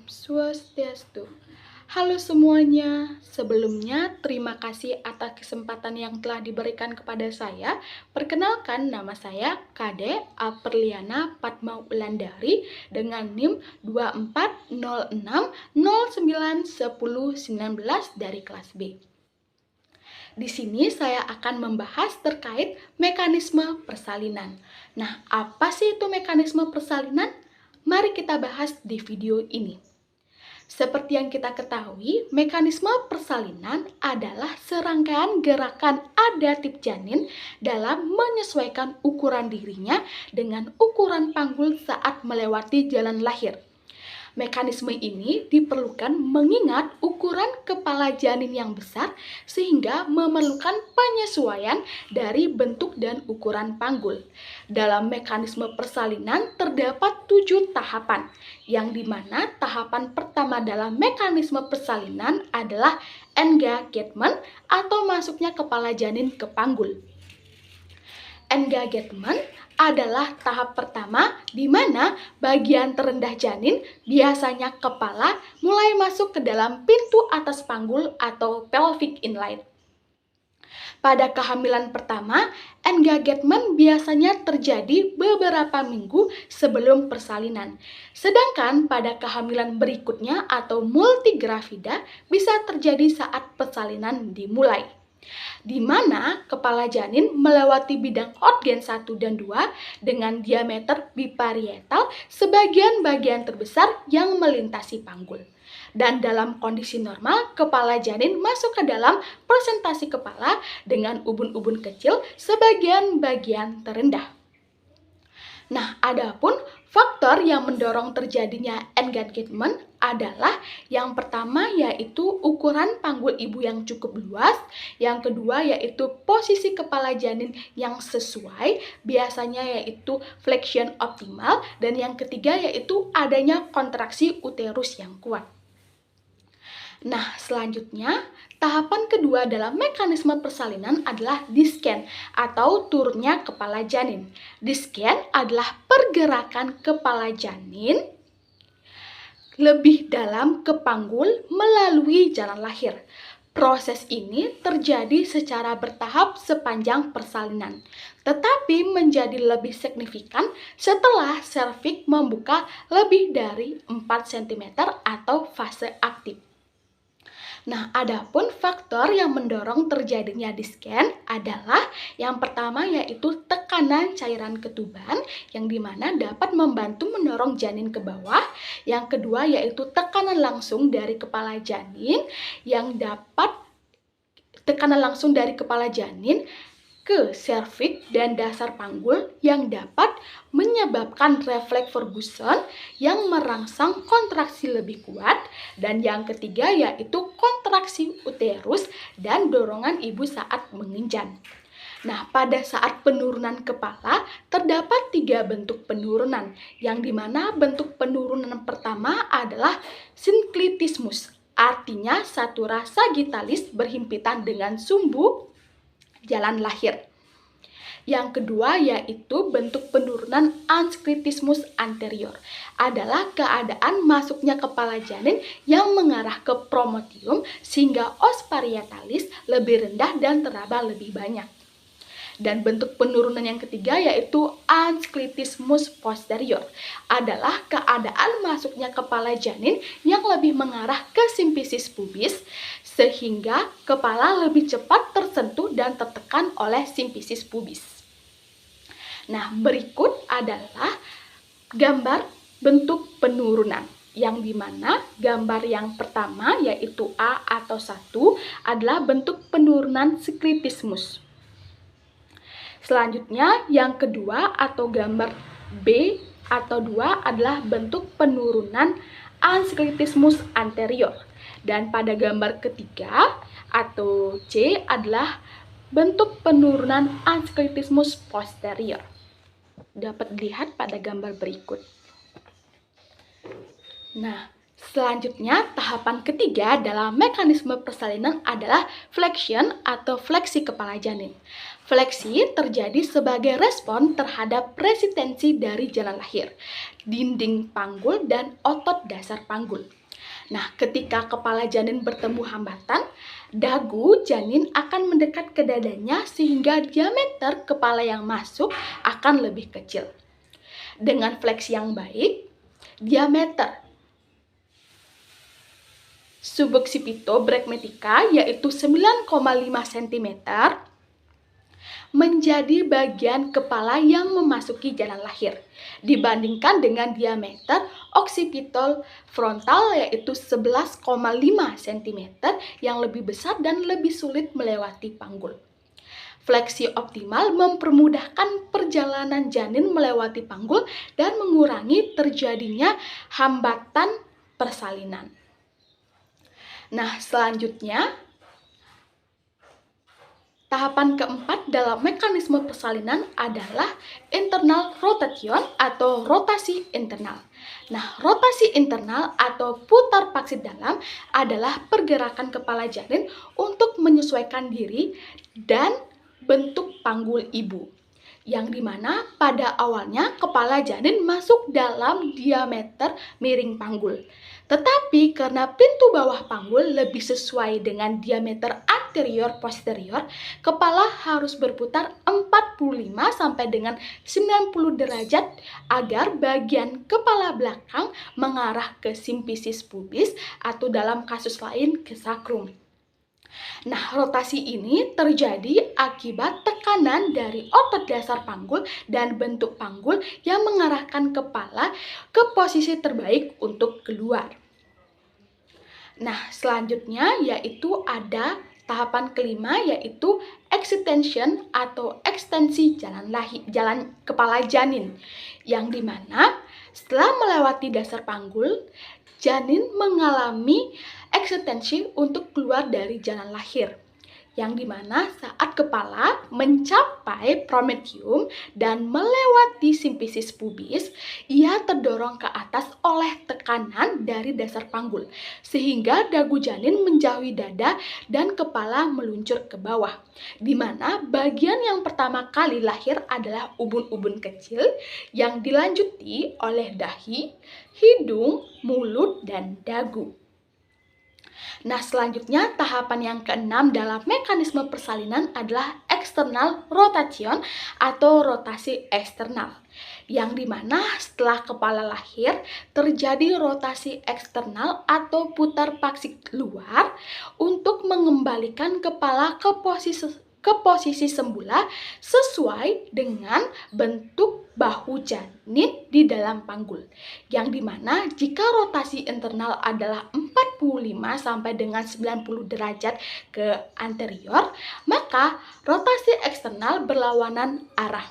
Swastiastu. Halo semuanya, sebelumnya terima kasih atas kesempatan yang telah diberikan kepada saya. Perkenalkan, nama saya Kade Aperliana Padma Wulandari dengan NIM 2406091019 dari kelas B. Di sini saya akan membahas terkait mekanisme persalinan. Nah, apa sih itu mekanisme persalinan? Mari kita bahas di video ini. Seperti yang kita ketahui, mekanisme persalinan adalah serangkaian gerakan adaptif janin dalam menyesuaikan ukuran dirinya dengan ukuran panggul saat melewati jalan lahir. Mekanisme ini diperlukan mengingat ukuran kepala janin yang besar sehingga memerlukan penyesuaian dari bentuk dan ukuran panggul. Dalam mekanisme persalinan terdapat 7 tahapan, yang dimana tahapan pertama dalam mekanisme persalinan adalah engagement atau masuknya kepala janin ke panggul. Engagement adalah tahap pertama di mana bagian terendah janin, biasanya kepala, mulai masuk ke dalam pintu atas panggul atau pelvic inlet. Pada kehamilan pertama, engagement biasanya terjadi beberapa minggu sebelum persalinan. Sedangkan pada kehamilan berikutnya atau multigravida bisa terjadi saat persalinan dimulai, di mana kepala janin melewati bidang organ 1 dan 2 dengan diameter biparietal sebagian bagian terbesar yang melintasi panggul. Dan dalam kondisi normal, kepala janin masuk ke dalam presentasi kepala dengan ubun-ubun kecil sebagian bagian terendah. Nah, adapun faktor yang mendorong terjadinya engagement adalah yang pertama yaitu ukuran panggul ibu yang cukup luas, yang kedua yaitu posisi kepala janin yang sesuai, biasanya yaitu flexion optimal, dan yang ketiga yaitu adanya kontraksi uterus yang kuat. Nah, selanjutnya, tahapan kedua dalam mekanisme persalinan adalah disken atau turunnya kepala janin. Disken adalah pergerakan kepala janin lebih dalam ke panggul melalui jalan lahir. Proses ini terjadi secara bertahap sepanjang persalinan, tetapi menjadi lebih signifikan setelah serviks membuka lebih dari 4 cm atau fase aktif. Nah, adapun faktor yang mendorong terjadinya disken adalah yang pertama yaitu tekanan cairan ketuban yang dimana dapat membantu mendorong janin ke bawah. Yang kedua yaitu tekanan langsung dari kepala janin ke serviks dan dasar panggul yang dapat menyebabkan refleks Ferguson yang merangsang kontraksi lebih kuat, dan yang ketiga yaitu kontraksi uterus dan dorongan ibu saat menginjak. Nah, pada saat penurunan kepala terdapat 3 bentuk penurunan, yang dimana bentuk penurunan pertama adalah synclitismus, artinya satura sagittalis berhimpitan dengan sumbu jalan lahir. Yang kedua yaitu bentuk penurunan ansklitismus anterior, adalah keadaan masuknya kepala janin yang mengarah ke promotium sehingga os parietalis lebih rendah dan teraba lebih banyak. Dan bentuk penurunan yang ketiga yaitu ansklitismus posterior, adalah keadaan masuknya kepala janin yang lebih mengarah ke simfisis pubis sehingga kepala lebih cepat tersentuh dan tertekan oleh simfisis pubis. Nah, berikut adalah gambar bentuk penurunan, yang dimana gambar yang pertama yaitu A atau 1 adalah bentuk penurunan sklitismus. Selanjutnya yang kedua atau gambar B atau 2 adalah bentuk penurunan ansklitismus anterior. Dan pada gambar ketiga atau C adalah bentuk penurunan ansklitismus posterior. Dapat dilihat pada gambar berikut. Nah, Selanjutnya, tahapan ketiga dalam mekanisme persalinan adalah flexion atau fleksi kepala janin. Fleksi terjadi sebagai respon terhadap resistensi dari jalan lahir, dinding panggul, dan otot dasar panggul. Nah, ketika kepala janin bertemu hambatan, dagu janin akan mendekat ke dadanya sehingga diameter kepala yang masuk akan lebih kecil. Dengan fleksi yang baik, diameter suboccipito brekmetica yaitu 9,5 cm menjadi bagian kepala yang memasuki jalan lahir dibandingkan dengan diameter occipitol frontal yaitu 11,5 cm yang lebih besar dan lebih sulit melewati panggul. Fleksi optimal mempermudahkan perjalanan janin melewati panggul dan mengurangi terjadinya hambatan persalinan. Nah, selanjutnya, tahapan keempat dalam mekanisme persalinan adalah internal rotation atau rotasi internal. Nah, rotasi internal atau putar paksit dalam adalah pergerakan kepala janin untuk menyesuaikan diri dan bentuk panggul ibu, yang dimana pada awalnya kepala janin masuk dalam diameter miring panggul. Tetapi karena pintu bawah panggul lebih sesuai dengan diameter anterior posterior, kepala harus berputar 45 sampai dengan 90 derajat agar bagian kepala belakang mengarah ke simfisis pubis atau dalam kasus lain ke sakrum. Nah, rotasi ini terjadi akibat tekanan dari otot dasar panggul dan bentuk panggul yang mengarahkan kepala ke posisi terbaik untuk keluar. Nah, selanjutnya yaitu ada tahapan kelima yaitu extension atau ekstensi jalan kepala janin, yang dimana setelah melewati dasar panggul, janin mengalami ekstensi untuk keluar dari jalan lahir, yang dimana saat kepala mencapai prometheum dan melewati simfisis pubis, ia terdorong ke atas oleh tekanan dari dasar panggul, sehingga dagu janin menjauhi dada dan kepala meluncur ke bawah, dimana bagian yang pertama kali lahir adalah ubun-ubun kecil yang dilanjuti oleh dahi, hidung, mulut, dan dagu. Nah, selanjutnya tahapan yang keenam dalam mekanisme persalinan adalah external rotation atau rotasi eksternal, yang dimana setelah kepala lahir terjadi rotasi eksternal atau putar paksit luar untuk mengembalikan kepala ke posisi semula sesuai dengan bentuk bahu janin di dalam panggul, yang dimana jika rotasi internal adalah 45 sampai dengan 90 derajat ke anterior, maka rotasi eksternal berlawanan arah,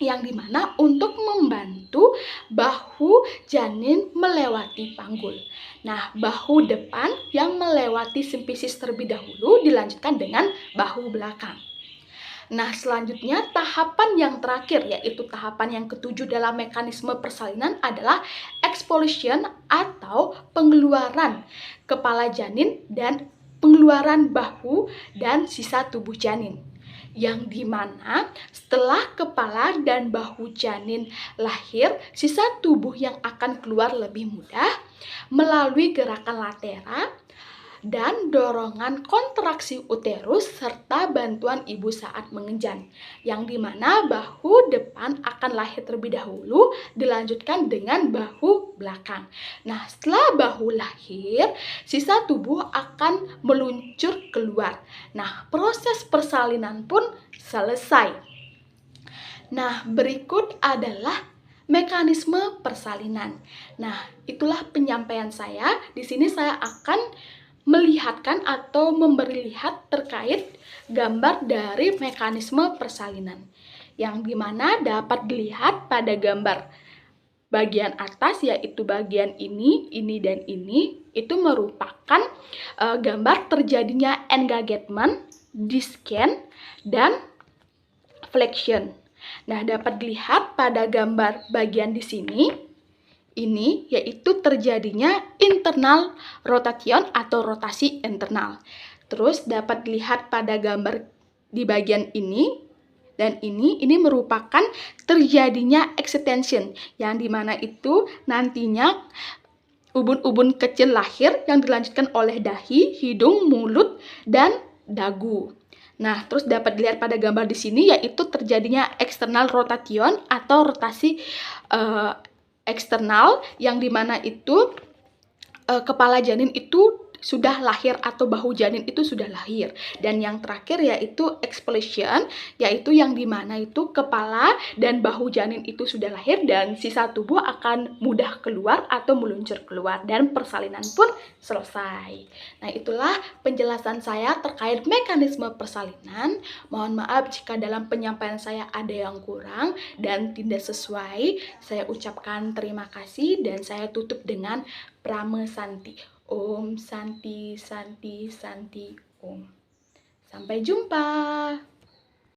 yang dimana untuk membantu bahu janin melewati panggul. Nah, bahu depan yang melewati simfisis terlebih dahulu dilanjutkan dengan bahu belakang. Nah, selanjutnya tahapan yang terakhir yaitu tahapan yang ketujuh dalam mekanisme persalinan adalah expulsion atau pengeluaran kepala janin dan pengeluaran bahu dan sisa tubuh janin, yang dimana setelah kepala dan bahu janin lahir, sisa tubuh yang akan keluar lebih mudah melalui gerakan latera dan dorongan kontraksi uterus serta bantuan ibu saat mengejan, yang dimana bahu depan akan lahir terlebih dahulu dilanjutkan dengan bahu belakang. Nah, setelah bahu lahir, sisa tubuh akan meluncur keluar. Nah, proses persalinan pun selesai. Nah, berikut adalah mekanisme persalinan. Nah, itulah penyampaian saya. Di sini saya akan melihatkan atau memberi lihat terkait gambar dari mekanisme persalinan, yang dimana dapat dilihat pada gambar bagian atas yaitu bagian ini, dan ini, itu merupakan gambar terjadinya engagement, descent, dan flexion. Nah, dapat dilihat pada gambar bagian di sini, ini yaitu terjadinya internal rotation atau rotasi internal. Terus dapat dilihat pada gambar di bagian ini dan ini merupakan terjadinya extension yang dimana itu nantinya ubun-ubun kecil lahir yang dilanjutkan oleh dahi, hidung, mulut, dan dagu. Nah, terus dapat dilihat pada gambar di sini yaitu terjadinya external rotation atau rotasi eksternal yang dimana itu kepala janin itu sudah lahir atau bahu janin itu sudah lahir. Dan yang terakhir yaitu expulsion, yaitu yang dimana itu kepala dan bahu janin itu sudah lahir dan sisa tubuh akan mudah keluar atau meluncur keluar dan persalinan pun selesai. Nah, itulah penjelasan saya terkait mekanisme persalinan. Mohon maaf jika dalam penyampaian saya ada yang kurang dan tidak sesuai. Saya ucapkan terima kasih dan saya tutup dengan Prama Santi. Om Santi Santi Santi Om. Sampai jumpa.